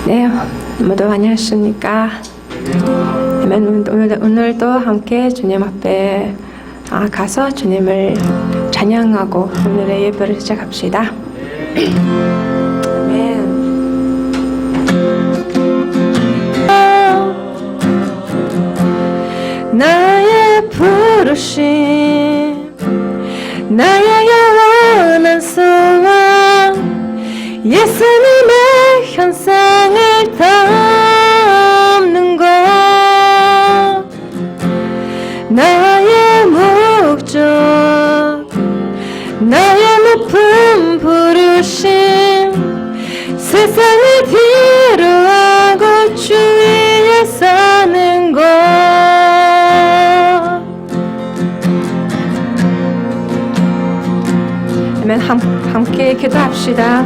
네, 모두 안녕하십니까. 오늘도 함께 주님 앞에 가서 주님을 찬양하고 오늘의 예배를 시작합시다. 아멘. 나의 부르심, 나의 영원한 소원, 예수님의 현상을 담는 것, 나의 목적, 나의 높은 부르심, 세상을 뒤로하고 주 위에 사는 것. 아멘. 함께 기도합시다.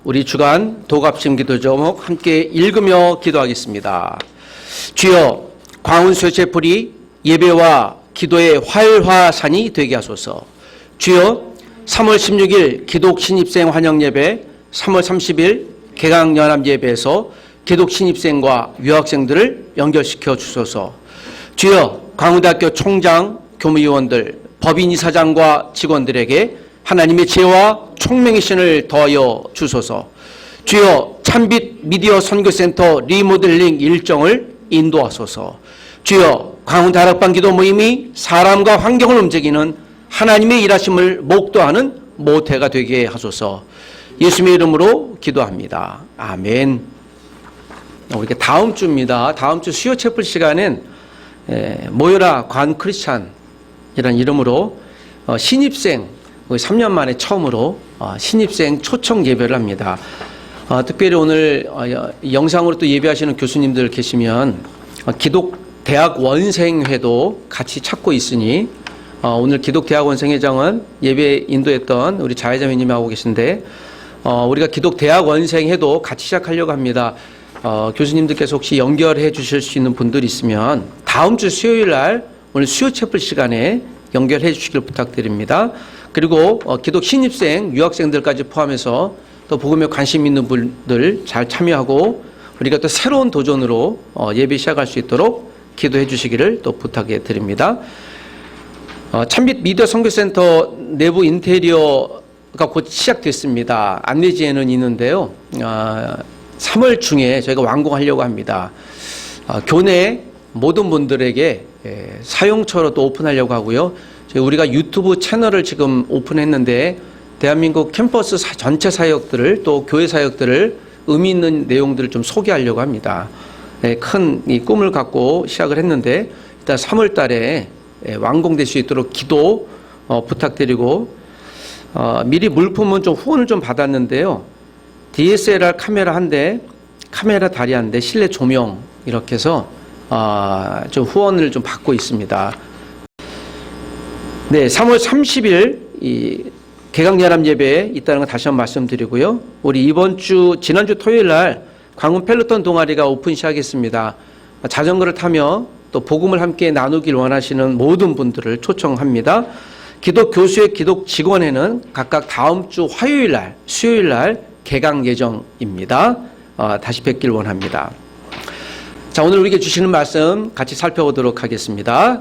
우리 주간 도갑심 기도 제목 함께 읽으며 기도하겠습니다. 주여, 광운수의 불이 예배와 기도의 활화산이 되게 하소서. 주여, 3월 16일 기독 신입생 환영 예배, 3월 30일 개강 연합 예배에서 기독 신입생과 유학생들을 연결시켜 주소서. 주여, 광운대학교 총장, 교무위원들, 법인 이사장과 직원들에게 하나님의 지혜와 총명의 신을 더하여 주소서. 주여, 참빛 미디어 선교센터 리모델링 일정을 인도하소서. 주여, 광운 다락방 기도 모임이 사람과 환경을 움직이는 하나님의 일하심을 목도하는 모태가 되게 하소서. 예수님의 이름으로 기도합니다. 아멘. 우리 다음 주입니다. 다음 주 수요 채플 시간엔 모여라 관 크리스찬 이런 이름으로 신입생 3년 만에 처음으로 신입생 초청 예배를 합니다. 특별히 오늘 영상으로 또 예배하시는 교수님들 계시면 기독대학 원생회도 같이 찾고 있으니 오늘 기독대학 원생회장은 예배 인도했던 우리 자혜자매님이 하고 계신데 우리가 기독대학 원생회도 같이 시작하려고 합니다. 교수님들께서 혹시 연결해 주실 수 있는 분들이 있으면 다음 주 수요일 날 오늘 수요 채플 시간에 연결해 주시길 부탁드립니다. 그리고 기독 신입생, 유학생들까지 포함해서 또 복음에 관심 있는 분들 잘 참여하고 우리가 또 새로운 도전으로 예배 시작할 수 있도록 기도해 주시기를 또 부탁해 드립니다. 참빛 미디어 선교센터 내부 인테리어가 곧 시작됐습니다. 안내지에는 있는데요. 3월 중에 저희가 완공하려고 합니다. 교내 모든 분들에게 사용처로 또 오픈하려고 하고요. 우리가 유튜브 채널을 지금 오픈했는데 대한민국 캠퍼스 전체 사역들을 또 교회 사역들을 의미 있는 내용들을 좀 소개하려고 합니다. 큰 이 꿈을 갖고 시작을 했는데 일단 3월 달에 완공될 수 있도록 기도 부탁드리고 미리 물품은 좀 후원을 좀 받았는데요. DSLR 카메라 한 대, 카메라 다리 한 대, 실내 조명 이렇게 해서 좀 후원을 좀 받고 있습니다. 네, 3월 30일 이 개강연합 예배에 있다는 거 다시 한번 말씀드리고요. 우리 지난주 토요일 날 광운 펠로톤 동아리가 오픈 시작했습니다. 자전거를 타며 또 복음을 함께 나누길 원하시는 모든 분들을 초청합니다. 기독 교수의 기독 직원회는 각각 다음 주 화요일 날, 수요일 날 개강 예정입니다. 다시 뵙길 원합니다. 자, 오늘 우리에게 주시는 말씀 같이 살펴보도록 하겠습니다.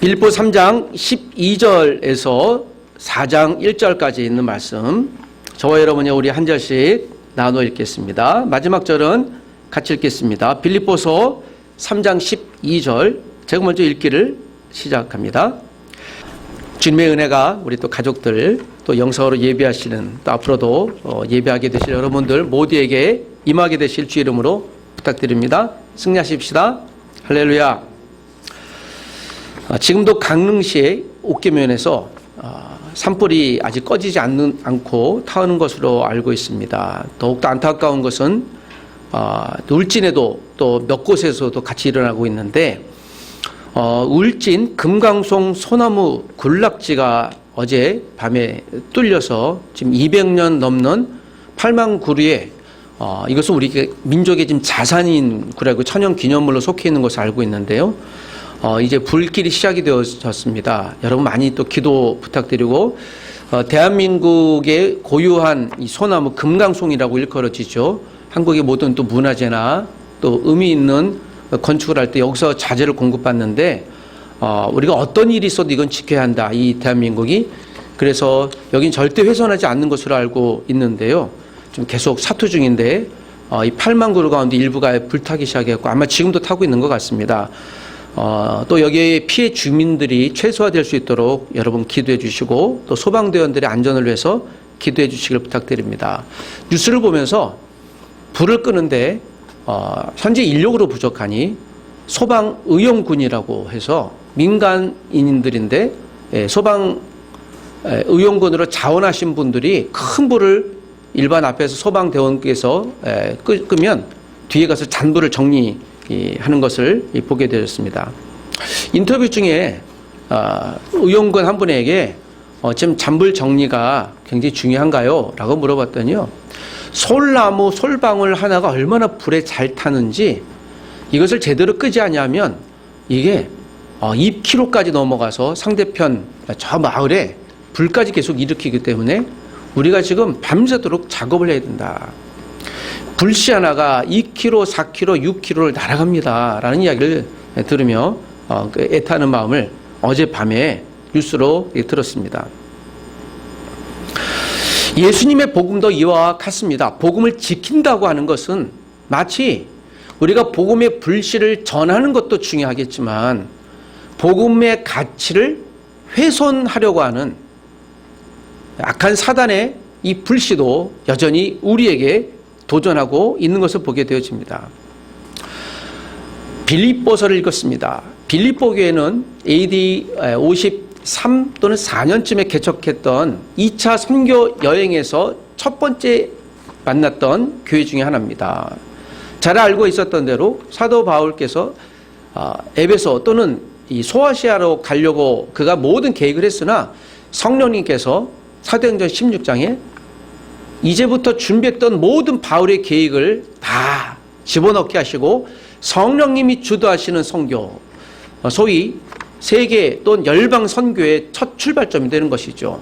빌립보 3장 12절에서 4장 1절까지 있는 말씀, 저와 여러분이 우리 한 절씩 나눠 읽겠습니다. 마지막 절은 같이 읽겠습니다. 빌립보서 3장 12절, 제가 먼저 읽기를 시작합니다. 주님의 은혜가 우리 또 가족들, 또 영상으로 예배하시는, 또 앞으로도 예배하게 되실 여러분들 모두에게 임하게 되실 주 이름으로 부탁드립니다. 승리하십시다. 할렐루야. 지금도 강릉시의 옥계면에서 산불이 아직 꺼지지 않고 타오는 것으로 알고 있습니다. 더욱더 안타까운 것은 울진에도 또 몇 곳에서도 같이 일어나고 있는데 울진 금강송 소나무 군락지가 어제 밤에 뚫려서 지금 200년 넘는 팔망구리에 이것은 우리 민족의 지금 자산인 구라고 천연기념물로 속해 있는 것을 알고 있는데요. 이제 불길이 시작이 되어졌습니다. 여러분 많이 또 기도 부탁드리고 대한민국의 고유한 이 소나무 금강송이라고 일컬어지죠. 한국의 모든 또 문화재나 또 의미 있는 건축을 할 때 여기서 자재를 공급받는데 우리가 어떤 일이 있어도 이건 지켜야 한다. 이 대한민국이. 그래서 여긴 절대 훼손하지 않는 것으로 알고 있는데요. 좀 계속 사투 중인데 이 8만 그루 가운데 일부가 불타기 시작했고 아마 지금도 타고 있는 것 같습니다. 또 여기에 피해 주민들이 최소화될 수 있도록 여러분 기도해 주시고 또 소방대원들의 안전을 위해서 기도해 주시길 부탁드립니다. 뉴스를 보면서 불을 끄는데 현재 인력으로 부족하니 소방의용군이라고 해서 민간인들인데 소방 의용군으로 자원하신 분들이 큰 불을 일반 앞에서 소방대원께서 끄면 뒤에 가서 잔불을 정리하는 것을 보게 되었습니다. 인터뷰 중에 의용군 한 분에게 지금 잔불 정리가 굉장히 중요한가요? 라고 물어봤더니요. 솔나무, 솔방울 하나가 얼마나 불에 잘 타는지 이것을 제대로 끄지 않으면 이게 2km까지 넘어가서 상대편 저 마을에 불까지 계속 일으키기 때문에 우리가 지금 밤새도록 작업을 해야 된다. 불씨 하나가 2km, 4km, 6km를 날아갑니다. 라는 이야기를 들으며 애타는 마음을 어젯밤에 뉴스로 들었습니다. 예수님의 복음도 이와 같습니다. 복음을 지킨다고 하는 것은 마치 우리가 복음의 불씨를 전하는 것도 중요하겠지만 복음의 가치를 훼손하려고 하는 악한 사단의 이 불씨도 여전히 우리에게 도전하고 있는 것을 보게 되어집니다. 빌립보서를 읽었습니다. 빌립보 교회는 AD 53 또는 4년쯤에 개척했던 2차 선교 여행에서 첫 번째 만났던 교회 중에 하나입니다. 잘 알고 있었던 대로 사도 바울께서 에베소 또는 이 소아시아로 가려고 그가 모든 계획을 했으나 성령님께서 사도행전 16장에 이제부터 준비했던 모든 바울의 계획을 다 집어넣게 하시고 성령님이 주도하시는 선교, 소위 세계 또는 열방 선교의 첫 출발점이 되는 것이죠.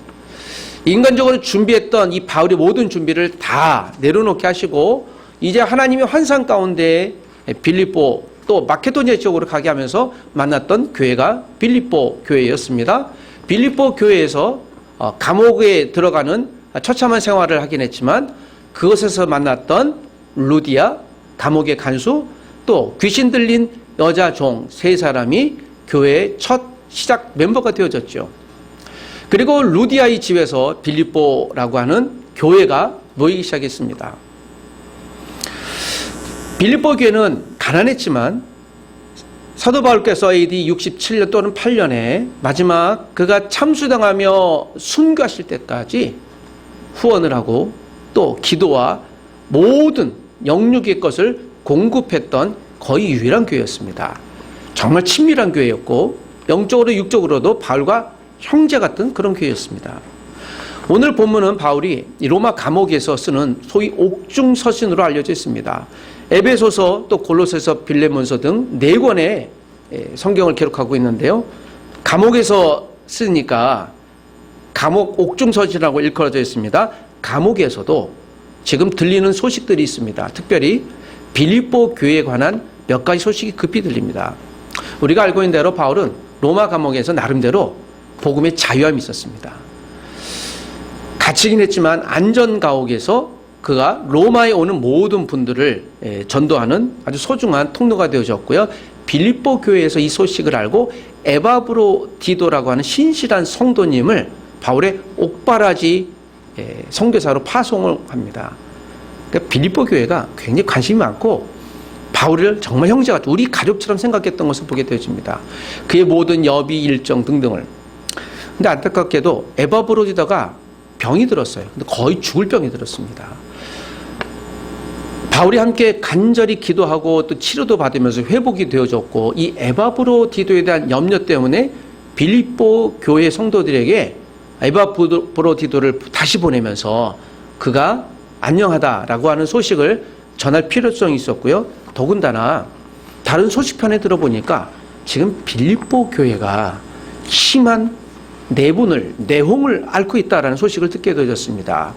인간적으로 준비했던 이 바울의 모든 준비를 다 내려놓게 하시고 이제 하나님의 환상 가운데 빌립보 또 마케도니아 지역으로 가게 하면서 만났던 교회가 빌립보 교회였습니다. 빌립보 교회에서 감옥에 들어가는 처참한 생활을 하긴 했지만 그것에서 만났던 루디아, 감옥의 간수, 또 귀신 들린 여자 종 세 사람이 교회의 첫 시작 멤버가 되어졌죠. 그리고 루디아의 집에서 빌립보라고 하는 교회가 모이기 시작했습니다. 빌립보 교회는 가난했지만 사도 바울께서 AD 67년 또는 8년에 마지막 그가 참수당하며 순교하실 때까지 후원을 하고 또 기도와 모든 영육의 것을 공급했던 거의 유일한 교회였습니다. 정말 친밀한 교회였고 영적으로 육적으로도 바울과 형제 같은 그런 교회였습니다. 오늘 본문은 바울이 로마 감옥에서 쓰는 소위 옥중 서신으로 알려져 있습니다. 에베소서 또 골로새서 빌레몬서 등 4권의 성경을 기록하고 있는데요. 감옥에서 쓰니까 감옥 옥중 서신이라고 일컬어져 있습니다. 감옥에서도 지금 들리는 소식들이 있습니다. 특별히 빌립보 교회에 관한 몇 가지 소식이 급히 들립니다. 우리가 알고 있는 대로 바울은 로마 감옥에서 나름대로 복음의 자유함이 있었습니다. 갇히긴 했지만 안전가옥에서 그가 로마에 오는 모든 분들을 전도하는 아주 소중한 통로가 되어졌고요. 빌립보 교회에서 이 소식을 알고 에바브로디도라고 하는 신실한 성도님을 바울의 옥바라지 선교사로 파송을 합니다. 그러니까 빌립보 교회가 굉장히 관심이 많고 바울을 정말 형제같이 우리 가족처럼 생각했던 것을 보게 되어집니다. 그의 모든 여비 일정 등등을. 근데 안타깝게도 에바브로디도가 병이 들었어요. 근데 거의 죽을 병이 들었습니다. 바울이 함께 간절히 기도하고 또 치료도 받으면서 회복이 되어졌고 이 에바브로디도에 대한 염려 때문에 빌립보 교회 성도들에게 에바브로디도를 다시 보내면서 그가 안녕하다라고 하는 소식을 전할 필요성이 있었고요. 더군다나 다른 소식편에 들어보니까 지금 빌립보 교회가 심한 내홍을 앓고 있다라는 소식을 듣게 되었습니다.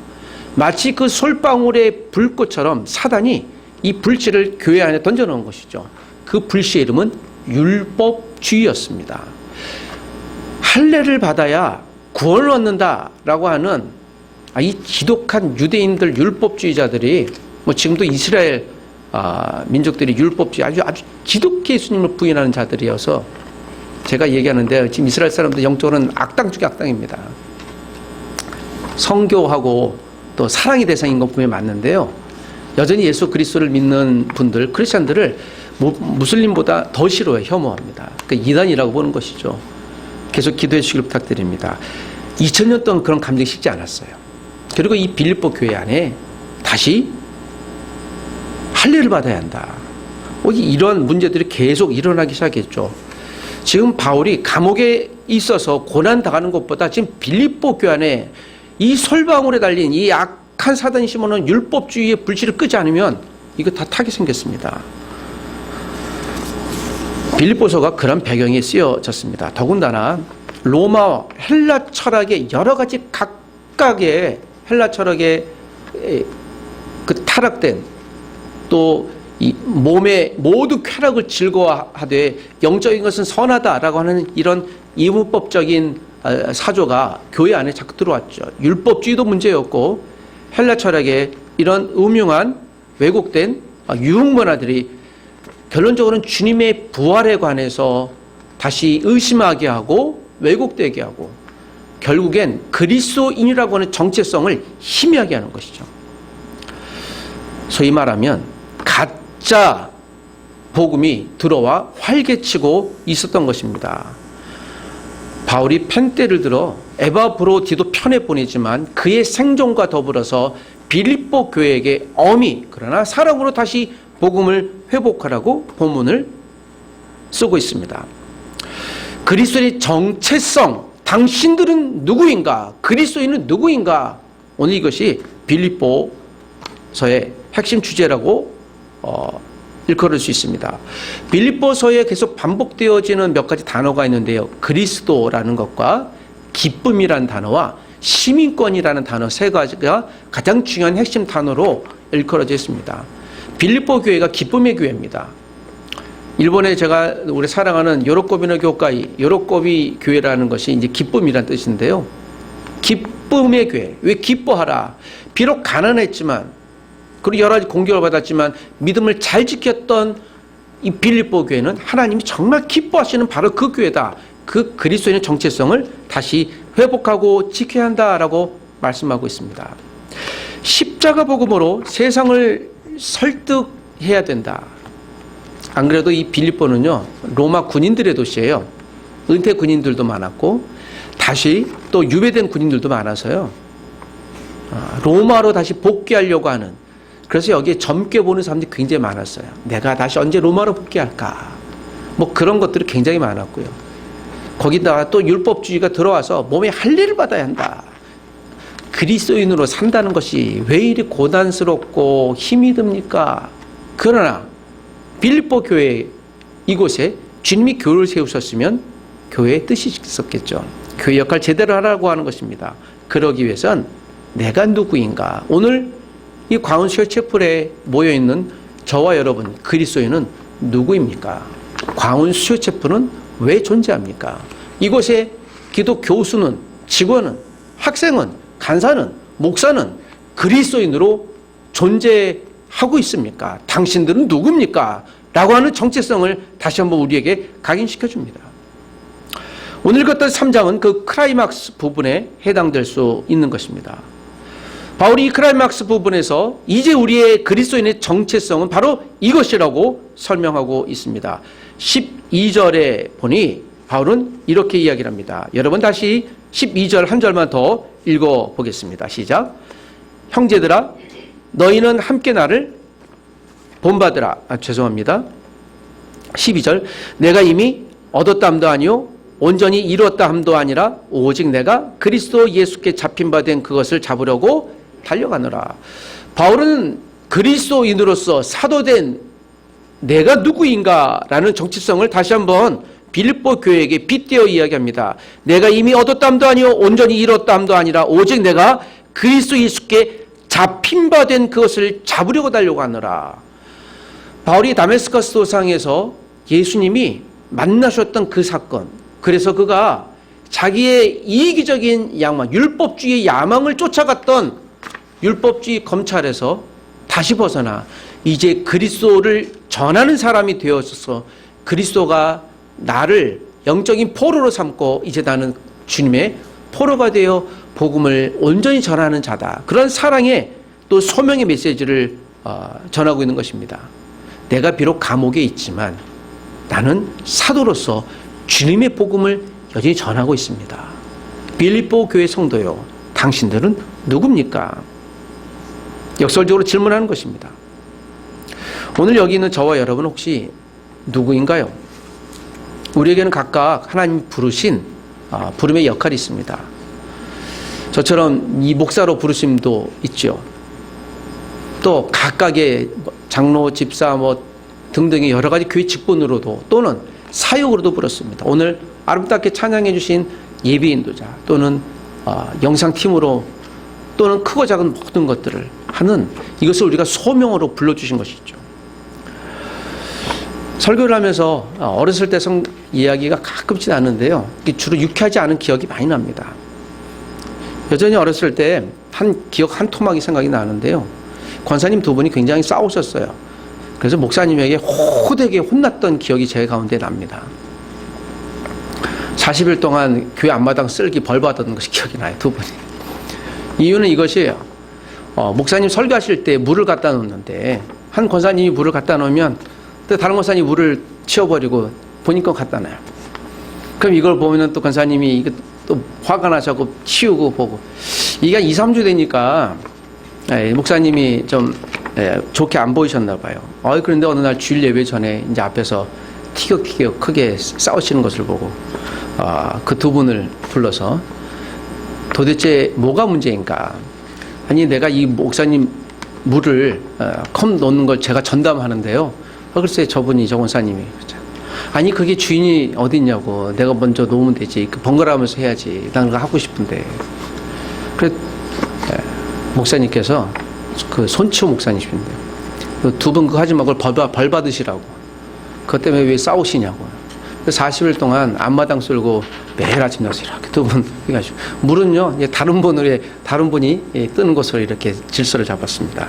마치 그 솔방울의 불꽃처럼 사단이 이 불씨를 교회 안에 던져놓은 것이죠. 그 불씨의 이름은 율법주의였습니다. 할례를 받아야 구원을 얻는다라고 하는 이 지독한 유대인들 율법주의자들이 지금도 이스라엘 민족들이 율법주의 아주 지독히 예수님을 부인하는 자들이어서 제가 얘기하는데 지금 이스라엘 사람들 영적으로는 악당 중에 악당입니다. 성교하고 또 사랑의 대상인 건 분명히 맞는데요. 여전히 예수 그리스도를 믿는 분들, 크리스천들을 무슬림보다 더 싫어해, 혐오합니다. 그러니까 이단이라고 보는 것이죠. 계속 기도해 주시길 부탁드립니다. 2000년 동안 그런 감정이 식지 않았어요. 그리고 이 빌립보 교회 안에 다시 할례를 받아야 한다. 이런 문제들이 계속 일어나기 시작했죠. 지금 바울이 감옥에 있어서 고난당하는 것보다 지금 빌립보 교회 안에 이 솔방울에 달린 이 악한 사단이 심어놓은 율법주의의 불씨를 끄지 않으면 이거 다 타게 생겼습니다. 빌립보서가 그런 배경에 쓰여졌습니다. 더군다나 로마 헬라 철학의 여러 가지 각각의 헬라 철학의 그 타락된 또 이 몸의 모두 쾌락을 즐거워하되 영적인 것은 선하다라고 하는 이런 이문법적인 사조가 교회 안에 자꾸 들어왔죠. 율법주의도 문제였고 헬라 철학의 이런 음흉한 왜곡된 유흥문화들이 결론적으로는 주님의 부활에 관해서 다시 의심하게 하고 왜곡되게 하고 결국엔 그리스도인이라고 하는 정체성을 희미하게 하는 것이죠. 소위 말하면 가짜 복음이 들어와 활개치고 있었던 것입니다. 바울이 펜대를 들어 에바브로디도 편에 보내지만 그의 생존과 더불어서 빌립보 교회에게 엄히 그러나 사랑으로 다시 복음을 회복하라고 본문을 쓰고 있습니다. 그리스도의 정체성, 당신들은 누구인가? 그리스도인은 누구인가? 오늘 이것이 빌립보서의 핵심 주제라고 일컬을 수 있습니다. 빌립보서에 계속 반복되어지는 몇 가지 단어가 있는데요. 그리스도라는 것과 기쁨이라는 단어와 시민권이라는 단어 세 가지가 가장 중요한 핵심 단어로 일컬어져 있습니다. 빌립보 교회가 기쁨의 교회입니다. 일본에 제가 우리 사랑하는 요로코비노 교会, 요로코비 교회라는 것이 이제 기쁨이라는 뜻인데요. 기쁨의 교회. 왜 기뻐하라? 비록 가난했지만 그리고 여러 가지 공격을 받았지만 믿음을 잘 지켰던 이 빌립보 교회는 하나님이 정말 기뻐하시는 바로 그 교회다. 그 그리스도인의 정체성을 다시 회복하고 지켜야 한다라고 말씀하고 있습니다. 십자가 복음으로 세상을 설득해야 된다. 안 그래도 이 빌립보는요, 로마 군인들의 도시예요. 은퇴 군인들도 많았고 다시 또 유배된 군인들도 많아서요. 로마로 다시 복귀하려고 하는, 그래서 여기에 젊게 보는 사람들이 굉장히 많았어요. 내가 다시 언제 로마로 복귀할까? 그런 것들이 굉장히 많았고요. 거기다가 또 율법주의가 들어와서 몸에 할례를 받아야 한다. 그리스도인으로 산다는 것이 왜 이리 고단스럽고 힘이 듭니까? 그러나 빌립보 교회 이곳에 주님이 교회를 세우셨으면 교회의 뜻이 있었겠죠. 교회 역할 제대로 하라고 하는 것입니다. 그러기 위해선 내가 누구인가? 오늘 이 광운수요 채플에 모여있는 저와 여러분 그리스도인은 누구입니까? 광운수요 채플은 왜 존재합니까? 이곳에 기독 교수는, 직원은, 학생은, 간사는, 목사는 그리스도인으로 존재하고 있습니까? 당신들은 누굽니까? 라고 하는 정체성을 다시 한번 우리에게 각인시켜 줍니다. 오늘 읽었던 3장은 그 크라이막스 부분에 해당될 수 있는 것입니다. 바울이 이 크라이막스 부분에서 이제 우리의 그리스도인의 정체성은 바로 이것이라고 설명하고 있습니다. 12절에 보니 바울은 이렇게 이야기를 합니다. 여러분 다시 12절 한 절만 더 읽어보겠습니다. 시작. 형제들아 너희는 함께 나를 본받으라. 죄송합니다. 12절 내가 이미 얻었다 함도 아니요 온전히 이루었다 함도 아니라 오직 내가 그리스도 예수께 잡힌 바 된 그것을 잡으려고 달려가노라. 바울은 그리스도인으로서 사도된 내가 누구인가 라는 정체성을 다시 한번 빌립보 교회에게 빗대어 이야기합니다. 내가 이미 얻었담도 아니요 온전히 이뤘담도 아니라 오직 내가 그리스도 예수께 잡힌 바 된 그것을 잡으려고 달려가느라. 바울이 다메스커스 도상에서 예수님이 만나셨던 그 사건, 그래서 그가 자기의 이기적인 야망, 율법주의의 야망을 쫓아갔던 율법주의 검찰에서 다시 벗어나 이제 그리스도를 전하는 사람이 되어서 그리스도가 나를 영적인 포로로 삼고 이제 나는 주님의 포로가 되어 복음을 온전히 전하는 자다. 그런 사랑의 또 소명의 메시지를 전하고 있는 것입니다. 내가 비록 감옥에 있지만 나는 사도로서 주님의 복음을 여전히 전하고 있습니다. 빌립보 교회 성도요, 당신들은 누굽니까? 역설적으로 질문하는 것입니다. 오늘 여기 있는 저와 여러분 혹시 누구인가요? 우리에게는 각각 하나님 부르신 부름의 역할이 있습니다. 저처럼 이 목사로 부르심도 있죠. 또 각각의 장로, 집사 등등의 여러 가지 교회 직분으로도 또는 사역으로도 부르습니다. 오늘 아름답게 찬양해 주신 예배 인도자 또는 영상팀으로 또는 크고 작은 모든 것들을 하는 이것을 우리가 소명으로 불러주신 것이죠. 설교를 하면서 어렸을 때 이야기가 가끔씩 나는데요. 주로 유쾌하지 않은 기억이 많이 납니다. 여전히 어렸을 때 기억 한 토막이 생각이 나는데요. 권사님 두 분이 굉장히 싸우셨어요. 그래서 목사님에게 호되게 혼났던 기억이 제 가운데 납니다. 40일 동안 교회 앞마당 쓸기 벌 받았던 것이 기억이 나요. 두 분이. 이유는 이것이에요. 목사님 설교하실 때 물을 갖다 놓는데 한 권사님이 물을 갖다 놓으면 또 다른 권사님이 물을 치워버리고 본인 거 갖다 놔요. 그럼 이걸 보면은 또 권사님이 이거 또 화가 나셔서 치우고 보고 이게 2, 3주 되니까 목사님이 좀 좋게 안 보이셨나 봐요. 그런데 어느 날 주일 예배 전에 이제 앞에서 티격태격 크게 싸우시는 것을 보고 그 두 분을 불러서 도대체 뭐가 문제인가? 아니 내가 이 목사님 물을 컵 놓는 걸 제가 전담하는데요. 글쎄 저 권사님이 아니 그게 주인이 어디 있냐고 내가 먼저 놓으면 되지 번갈아가면서 해야지 난 그거 하고 싶은데 그래 목사님께서 그 손치호 목사님이신데 두 분 그거 하지 말고 벌 받으시라고 그것 때문에 왜 싸우시냐고 40일 동안 앞마당 쓸고 매일 아침 나서 이렇게 두 분 해가지고 물은요 다른 분이 뜨는 것으로 이렇게 질서를 잡았습니다.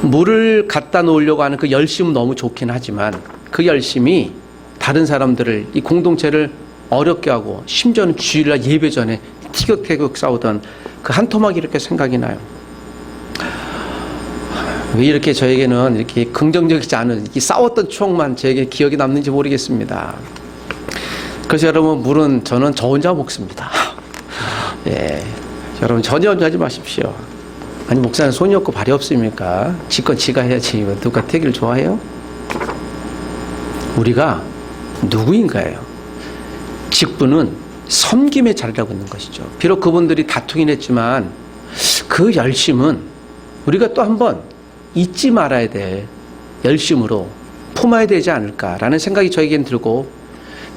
물을 갖다 놓으려고 하는 그 열심은 너무 좋긴 하지만 그 열심이 다른 사람들을 이 공동체를 어렵게 하고 심지어는 주일날 예배 전에 티격태격 싸우던 그 한 토막이 이렇게 생각이 나요. 왜 이렇게 저에게는 이렇게 긍정적이지 않은 이 싸웠던 추억만 저에게 기억이 남는지 모르겠습니다. 그래서 여러분 물은 저는 저 혼자 먹습니다. 예, 여러분 전혀 하지 마십시오. 아니 목사는 손이 없고 발이 없습니까? 지건 지가 해야지 누가 되기를 좋아해요? 우리가 누구인가요? 직분은 섬김의 자리라고 있는 것이죠. 비록 그분들이 다투긴 했지만 그 열심은 우리가 또 한번 잊지 말아야 될 열심으로 품어야 되지 않을까라는 생각이 저에겐 들고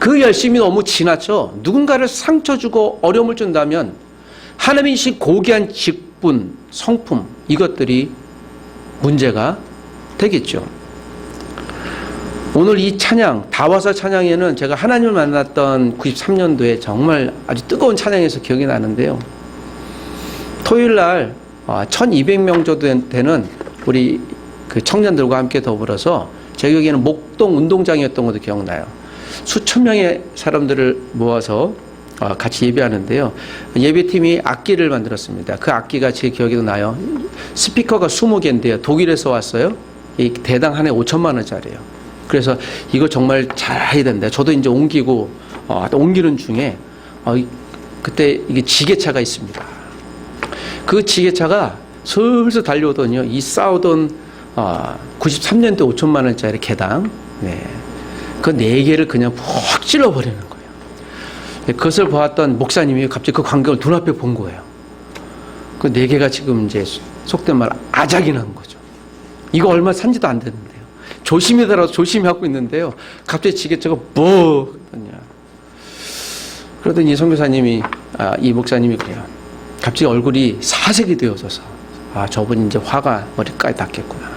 그 열심이 너무 지나쳐 누군가를 상처 주고 어려움을 준다면 하나님이신 고귀한 직분, 성품 이것들이 문제가 되겠죠. 오늘 이 찬양 다와서 찬양에는 제가 하나님을 만났던 93년도에 정말 아주 뜨거운 찬양에서 기억이 나는데요. 토요일날 1200명 정도 되는 우리 그 청년들과 함께 더불어서 제 기억에는 목동 운동장이었던 것도 기억나요. 수천 명의 사람들을 모아서 같이 예배하는데요. 예배팀이 악기를 만들었습니다. 그 악기가 제 기억에도 나요. 스피커가 20개인데요. 독일에서 왔어요. 이 대당 한 해 5천만 원짜리예요. 그래서 이거 정말 잘 해야 된다. 저도 이제 옮기는 중에 그때 이게 지게차가 있습니다. 그 지게차가 슬슬 달려오더니요. 이 싸우던 93년도 5천만 원짜리 개당 그 4개를 그냥 푹 찔러버리는 거예요. 그것을 보았던 목사님이 갑자기 그 광경을 눈앞에 본 거예요. 그 4개가 지금 이제 속된 말 아작이 난 거죠. 이거 얼마 산지도 안 됐는데요. 조심히더라도 조심히 하고 있는데요. 갑자기 지게차가 뭐 그러더니 선교사님이 이 목사님이 그래요. 갑자기 얼굴이 사색이 되어져서 저분이 이제 화가 머리까지 닿겠구나.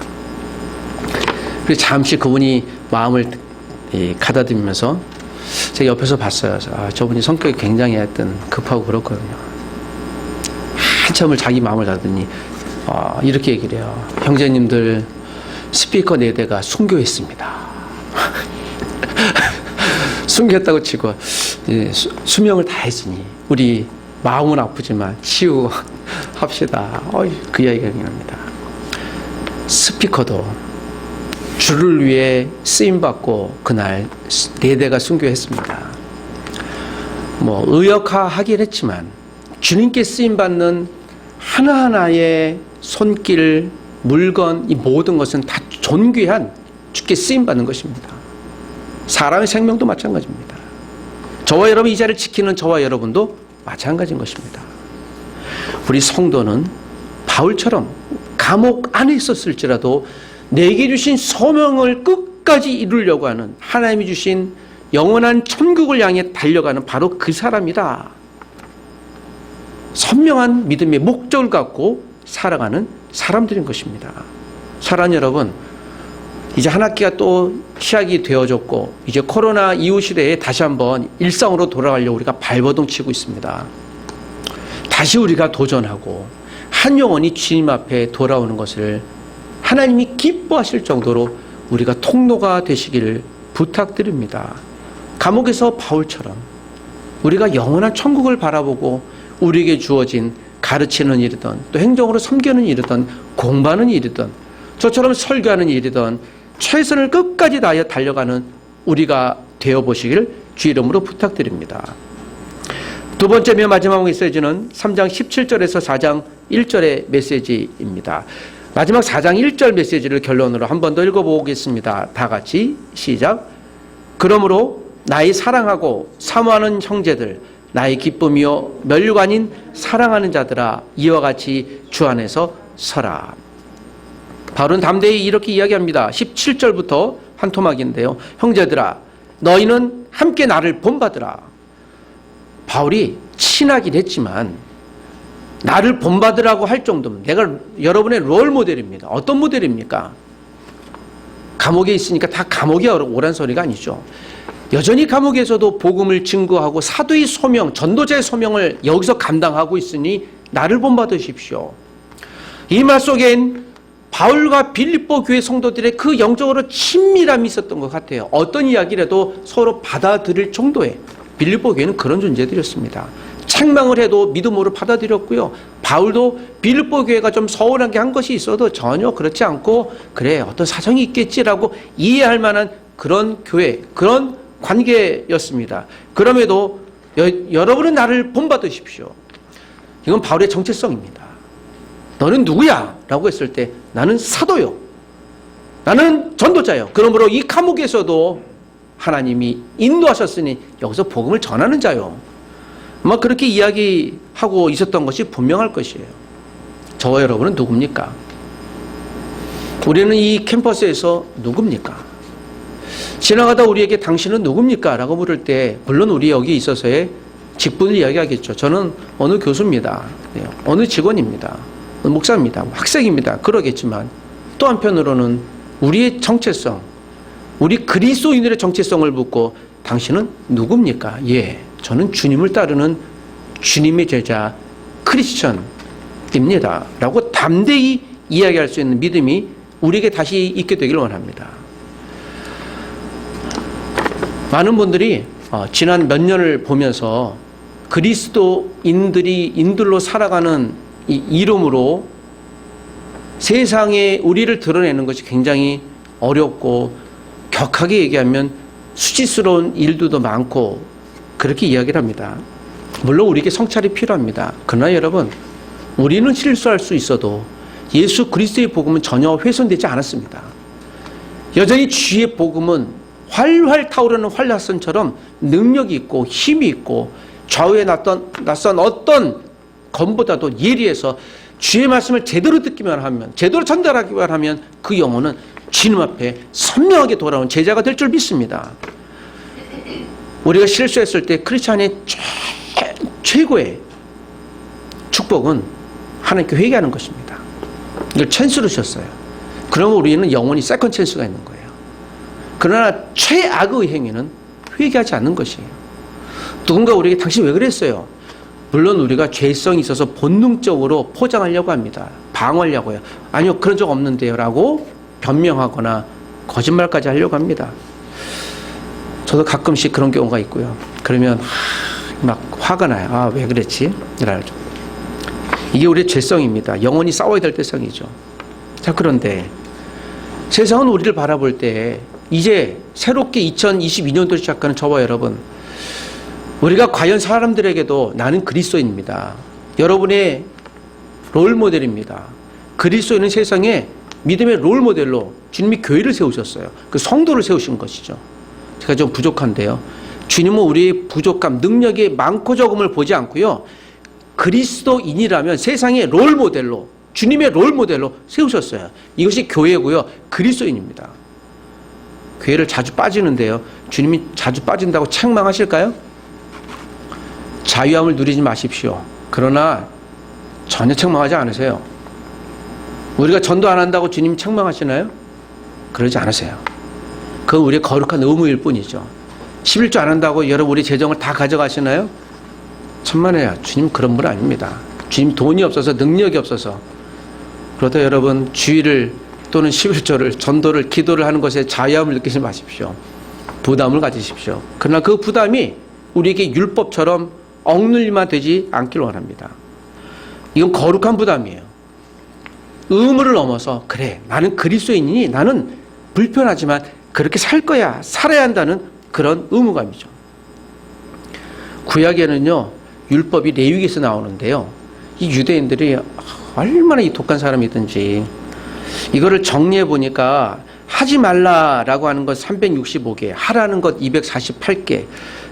그래서 잠시 그분이 마음을 가다듬으면서 제가 옆에서 봤어요. 저분이 성격이 굉장히 하여튼 급하고 그렇거든요. 한참을 자기 마음을 닫더니 이렇게 얘기를 해요. 형제님들 스피커 4대가 순교했습니다. 순교했다고 치고 수명을 다했으니 우리 마음은 아프지만 치유고 합시다. 그 이야기가 납니다. 스피커도 주를 위해 쓰임받고 그날 4대가 순교했습니다. 의역화하긴 했지만 주님께 쓰임받는 하나하나의 손길, 물건, 이 모든 것은 다 존귀한 주께 쓰임받는 것입니다. 사람의 생명도 마찬가지입니다. 저와 여러분, 이 자리를 지키는 저와 여러분도 마찬가지인 것입니다. 우리 성도는 바울처럼 감옥 안에 있었을지라도 내게 주신 소명을 끝까지 이루려고 하는 하나님이 주신 영원한 천국을 향해 달려가는 바로 그 사람이다. 선명한 믿음의 목적을 갖고 살아가는 사람들인 것입니다. 사랑하는 여러분, 이제 한 학기가 또 시작이 되어졌고 이제 코로나 이후 시대에 다시 한번 일상으로 돌아가려고 우리가 발버둥 치고 있습니다. 다시 우리가 도전하고 한 영혼이 주님 앞에 돌아오는 것을 하나님이 기뻐하실 정도로 우리가 통로가 되시기를 부탁드립니다. 감옥에서 바울처럼 우리가 영원한 천국을 바라보고 우리에게 주어진 가르치는 일이든 또 행정으로 섬기는 일이든 공부하는 일이든 저처럼 설교하는 일이든 최선을 끝까지 다하여 달려가는 우리가 되어보시길 주 이름으로 부탁드립니다. 두 번째 마지막 메시지는 3장 17절에서 4장 1절의 메시지입니다. 마지막 4장 1절 메시지를 결론으로 한 번 더 읽어보겠습니다. 다 같이 시작. 그러므로 나의 사랑하고 사모하는 형제들, 나의 기쁨이요 멸류관인 사랑하는 자들아, 이와 같이 주 안에서 서라. 바울은 담대히 이렇게 이야기합니다. 17절부터 한 토막인데요. 형제들아, 너희는 함께 나를 본받으라. 바울이 친하긴 했지만 나를 본받으라고 할 정도면 내가 여러분의 롤 모델입니다. 어떤 모델입니까? 감옥에 있으니까 다 감옥에 오란 소리가 아니죠. 여전히 감옥에서도 복음을 증거하고 사도의 소명, 전도자의 소명을 여기서 감당하고 있으니 나를 본받으십시오. 이 말 속엔 바울과 빌립보 교회 성도들의 그 영적으로 친밀함이 있었던 것 같아요. 어떤 이야기를 해도 서로 받아들일 정도의, 빌립보 교회는 그런 존재들이었습니다. 책망을 해도 믿음으로 받아들였고요. 바울도 빌립보 교회가 좀 서운한 게 한 것이 있어도 전혀 그렇지 않고 그래 어떤 사정이 있겠지라고 이해할 만한 그런 교회, 그런 관계였습니다. 그럼에도 여러분은 나를 본받으십시오. 이건 바울의 정체성입니다. 너는 누구야? 라고 했을 때 나는 사도요. 나는 전도자요. 그러므로 이 감옥에서도 하나님이 인도하셨으니 여기서 복음을 전하는 자요. 막 그렇게 이야기하고 있었던 것이 분명할 것이에요. 저와 여러분은 누굽니까? 우리는 이 캠퍼스에서 누굽니까? 지나가다 우리에게 당신은 누굽니까? 라고 물을 때 물론 우리 여기 있어서의 직분을 이야기하겠죠. 저는 어느 교수입니다. 어느 직원입니다. 목사입니다. 학생입니다. 그러겠지만 또 한편으로는 우리의 정체성, 우리 그리스도인들의 정체성을 묻고 당신은 누굽니까? 예, 저는 주님을 따르는 주님의 제자 크리스천입니다. 라고 담대히 이야기할 수 있는 믿음이 우리에게 다시 있게 되기를 원합니다. 많은 분들이 지난 몇 년을 보면서 그리스도인들이 인들로 살아가는 이 이름으로 세상에 우리를 드러내는 것이 굉장히 어렵고 격하게 얘기하면 수치스러운 일들도 많고 그렇게 이야기를 합니다. 물론 우리에게 성찰이 필요합니다. 그러나 여러분, 우리는 실수할 수 있어도 예수 그리스도의 복음은 전혀 훼손되지 않았습니다. 여전히 주의 복음은 활활 타오르는 활라선처럼 능력이 있고 힘이 있고 좌우에 낯선 어떤 검보다도 예리해서 주의 말씀을 제대로 듣기만 하면, 제대로 전달하기만 하면 그 영혼은 주님 앞에 선명하게 돌아온 제자가 될 줄 믿습니다. 우리가 실수했을 때 크리스찬의 최고의 축복은 하나님께 회개하는 것입니다. 이걸 찬스로 주셨어요. 그러면 우리는 영원히 세컨 찬스가 있는 거예요. 그러나 최악의 행위는 회개하지 않는 것이에요. 누군가 우리에게 당신 왜 그랬어요? 물론 우리가 죄성이 있어서 본능적으로 포장하려고 합니다. 방어하려고 해요. 아니요, 그런 적 없는데요 라고 변명하거나 거짓말까지 하려고 합니다. 저도 가끔씩 그런 경우가 있고요. 그러면 막 화가 나요. 아, 왜 그랬지? 이러죠. 이게 우리의 죄성입니다. 영원히 싸워야 될 죄성이죠. 자, 그런데 세상은 우리를 바라볼 때 이제 새롭게 2022년도를 시작하는 저와 여러분, 우리가 과연 사람들에게도 나는 그리스도인입니다. 여러분의 롤모델입니다. 그리스도인은 세상에 믿음의 롤모델로 주님이 교회를 세우셨어요. 그 성도를 세우신 것이죠. 제가 좀 부족한데요. 주님은 우리의 부족함, 능력이 많고 적음을 보지 않고요. 그리스도인이라면 세상의 롤모델로, 주님의 롤모델로 세우셨어요. 이것이 교회고요. 그리스도인입니다. 교회를 자주 빠지는데요. 주님이 자주 빠진다고 책망하실까요? 자유함을 누리지 마십시오. 그러나 전혀 책망하지 않으세요. 우리가 전도 안 한다고 주님 책망하시나요? 그러지 않으세요. 그건 우리의 거룩한 의무일 뿐이죠. 11조 안 한다고 여러분 우리 재정을 다 가져가시나요? 천만에요. 주님 그런 분 아닙니다. 주님 돈이 없어서 능력이 없어서. 그렇다 여러분 주일을 또는 11조를 전도를 기도를 하는 것에 자유함을 느끼지 마십시오. 부담을 가지십시오. 그러나 그 부담이 우리에게 율법처럼 억눌리만 되지 않길 원합니다. 이건 거룩한 부담이에요. 의무를 넘어서 그래 나는 그리스도인이니 나는 불편하지만 그렇게 살 거야, 살아야 한다는 그런 의무감이죠. 구약에는요 율법이 레위기에서 나오는데요, 이 유대인들이 얼마나 이 독한 사람이든지 이거를 정리해 보니까 하지 말라라고 하는 것 365개, 하라는 것 248개,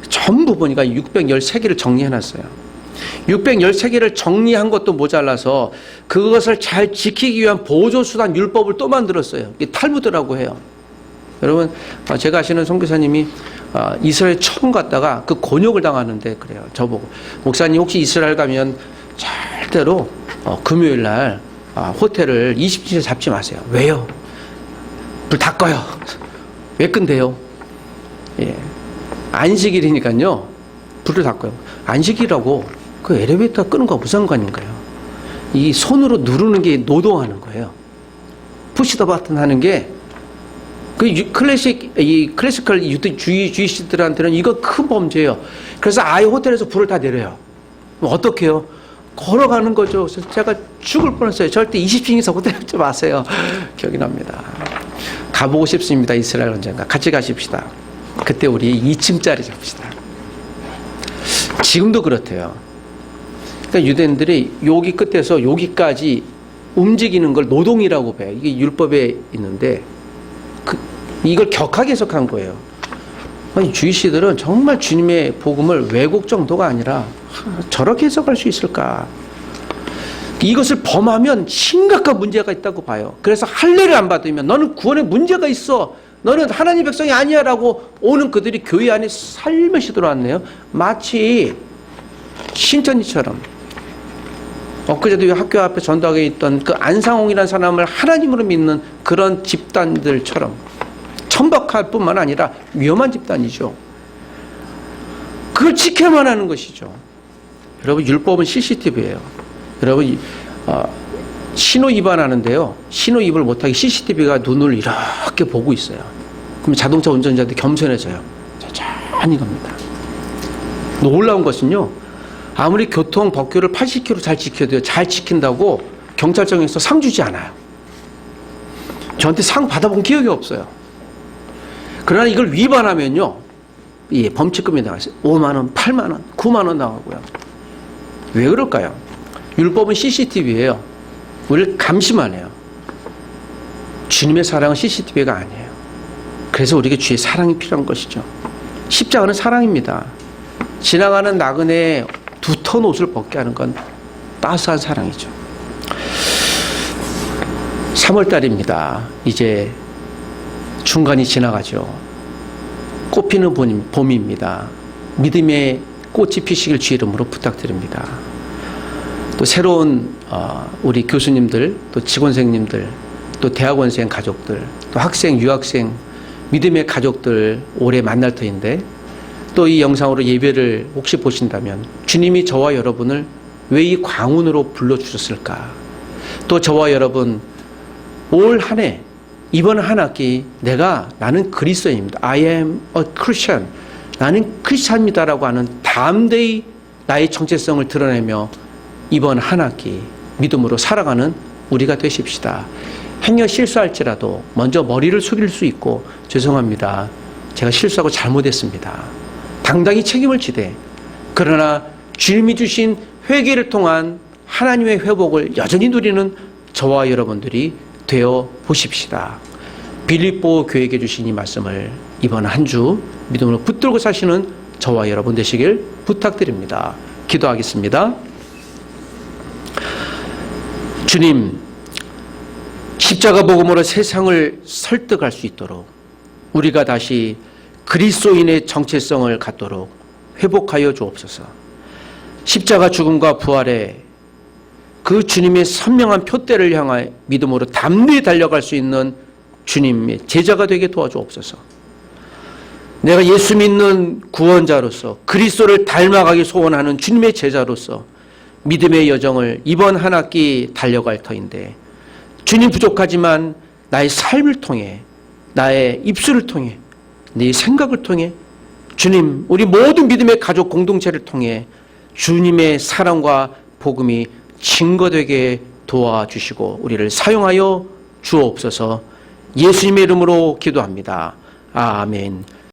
전부 보니까 613개를 정리해놨어요. 613개를 정리한 것도 모자라서 그것을 잘 지키기 위한 보조수단 율법을 또 만들었어요. 이게 탈무드라고 해요. 여러분, 제가 아시는 선교사님이 이스라엘 처음 갔다가 그 곤욕을 당하는데 그래요. 저보고 목사님 혹시 이스라엘 가면 절대로 금요일 날 호텔을 20시에 잡지 마세요. 왜요? 불 다 꺼요. 왜 끈대요? 예. 안식일이니까요. 불을 다 꺼요. 안식이라고 그 엘리베이터 끄는 거 무슨 상관인가요? 이 손으로 누르는 게 노동하는 거예요. 푸시 더 버튼 하는 게 그 클래시컬 주의시들한테는 이거 큰 범죄예요. 그래서 아예 호텔에서 불을 다 내려요. 어떻게 해요? 걸어가는 거죠. 그래서 제가 죽을 뻔했어요. 절대 20층에서 호텔 하지 마세요. 기억이 납니다. 가보고 싶습니다. 이스라엘 언젠가. 같이 가십시다. 그때 우리 2층짜리 잡시다. 지금도 그렇대요. 그러니까 유대인들이 여기 끝에서 여기까지 움직이는 걸 노동이라고 봐요. 이게 율법에 있는데 이걸 격하게 해석한 거예요. 아니, 주의시들은 정말 주님의 복음을 왜곡 정도가 아니라 저렇게 해석할 수 있을까? 이것을 범하면 심각한 문제가 있다고 봐요. 그래서 할례를 안 받으면 너는 구원에 문제가 있어, 너는 하나님 백성이 아니야 라고 오는 그들이 교회 안에 살며시 들어왔네요. 마치 신천지처럼. 엊그제도 학교 앞에 전도하게 있던 그 안상홍이라는 사람을 하나님으로 믿는 그런 집단들처럼 천박할 뿐만 아니라 위험한 집단이죠. 그걸 지켜야만 하는 것이죠. 여러분, 율법은 CCTV예요. 여러분, 신호 위반하는데요, 신호 위반을 못하게 CCTV가 눈을 이렇게 보고 있어요. 그럼 자동차 운전자들 겸손해져요. 천천히 갑니다. 놀라운 것은요, 아무리 교통 법규를 80km 잘 지켜도요, 잘 지킨다고 경찰청에서 상 주지 않아요. 저한테 상 받아본 기억이 없어요. 그러나 이걸 위반하면요, 예, 범칙금이 나가요. 5만원, 8만원, 9만원 나가고요. 왜 그럴까요? 율법은 CCTV예요. 우리를 감시만 해요. 주님의 사랑은 CCTV가 아니에요. 그래서 우리에게 주의 사랑이 필요한 것이죠. 십자가는 사랑입니다. 지나가는 나그네에 두터운 옷을 벗게 하는 건 따스한 사랑이죠. 3월달입니다. 이제 중간이 지나가죠. 꽃피는 봄입니다. 믿음의 꽃이 피시길 주 이름으로 부탁드립니다. 또 새로운 우리 교수님들, 또 직원생님들, 또 대학원생 가족들, 또 학생, 유학생, 믿음의 가족들 올해 만날 터인데, 또 이 영상으로 예배를 혹시 보신다면 주님이 저와 여러분을 왜 이 광운으로 불러주셨을까? 또 저와 여러분 올 한 해, 이번 한 학기 나는 그리스도인입니다. I am a Christian. 나는 크리스찬입니다라고 하는 담대히 나의 정체성을 드러내며 이번 한 학기 믿음으로 살아가는 우리가 되십시다. 행여 실수할지라도 먼저 머리를 숙일 수 있고, 죄송합니다, 제가 실수하고 잘못했습니다, 당당히 책임을 지되, 그러나 주님이 주신 회개를 통한 하나님의 회복을 여전히 누리는 저와 여러분들이 되어 보십시다. 빌립보 교회에게 주신 이 말씀을 이번 한 주 믿음으로 붙들고 사시는 저와 여러분 되시길 부탁드립니다. 기도하겠습니다. 주님, 십자가 복음으로 세상을 설득할 수 있도록 우리가 다시 그리스도인의 정체성을 갖도록 회복하여 주옵소서. 십자가 죽음과 부활에 그 주님의 선명한 표대를 향하여 믿음으로 담대히 달려갈 수 있는 주님의 제자가 되게 도와주옵소서. 내가 예수 믿는 구원자로서, 그리스도를 닮아가기 소원하는 주님의 제자로서 믿음의 여정을 이번 한 학기 달려갈 터인데, 주님 부족하지만 나의 삶을 통해, 나의 입술을 통해, 네 생각을 통해, 주님, 우리 모든 믿음의 가족 공동체를 통해 주님의 사랑과 복음이 증거되게 도와주시고 우리를 사용하여 주옵소서. 예수님의 이름으로 기도합니다. 아멘.